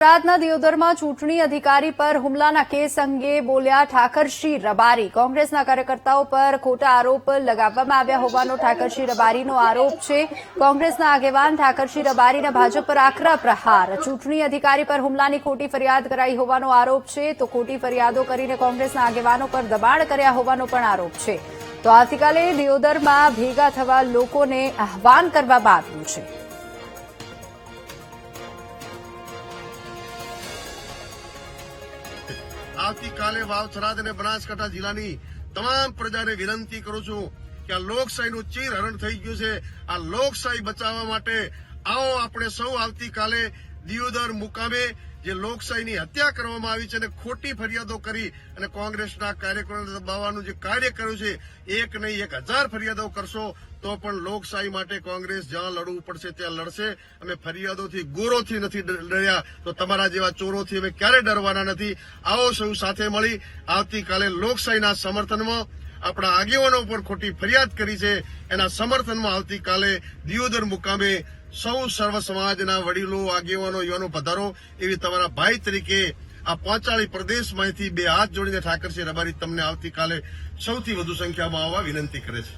ગુજરાતના દિયોદરમાં ચૂંટણી અધિકારી પર હુમલાના કેસ અંગે બોલ્યા ઠાકરસિંહ રબારી। કોંગ્રેસના કાર્યકર્તાઓ પર ખોટા આરોપ લગાવવામાં આવ્યા હોવાનો ઠાકરસિંહ રબારીનો આરોપ છે। કોંગ્રેસના આગેવાન ઠાકરસિંહ રબારીના ભાજપ પર આકરા પ્રહાર। ચૂંટણી અધિકારી પર હુમલાની ખોટી ફરિયાદ કરાઈ હોવાનો આરોપ છે, તો ખોટી ફરિયાદો કરીને કોંગ્રેસના આગેવાનો પર દબાણ કર્યા હોવાનો પણ આરોપ છે। તો આવતીકાલે દિયોદરમાં ભેગા થવા લોકોને આહવાન કરવામાં આવ્યું છે। આવતીકાલે વાવથરાદ અને બનાસકાંઠા જિલ્લાની તમામ પ્રજાને વિનંતી કરું છું કે આ લોકશાહીનું ચીરહરણ થઈ ગયું છે। આ લોકશાહી બચાવવા માટે આવો આપણે સૌ આવતીકાલે દિયોદર મુકામે જે લોકશાહીની હત્યા કરવામાં આવી છે અને ખોટી ફરિયાદો કરી અને કોંગ્રેસના કાર્યકરોને દબાવવાનું જે કાર્ય કર્યું છે, એક નહીં 1000 ફરિયાદો કરશો તો પણ લોકશાહી માટે કોંગ્રેસ જ્યાં લડવું પડશે ત્યાં લડશે। અમે ફરિયાદોથી ગોરોથી નથી ડર્યા, તો તમારા જેવા ચોરોથી અમે ક્યારે ડરવાના નથી। આવો સૌ સાથે મળી આવતીકાલે લોકશાહીના સમર્થનમાં આપણા આગેવાનો પર ખોટી ફરિયાદ કરી છે એના સમર્થનમાં આવતીકાલે દિયોદર મુકામે સૌ સર્વ સમાજના વડીલો, આગેવાનો, યુવાનો પધારો એવી તમારા ભાઈ તરીકે આ 45 પ્રદેશમાંથી 2 હાથ જોડીને ઠાકરસિંહ રબારી તમને આવતીકાલે સૌથી વધુ સંખ્યામાં આવવા વિનંતી કરે છે।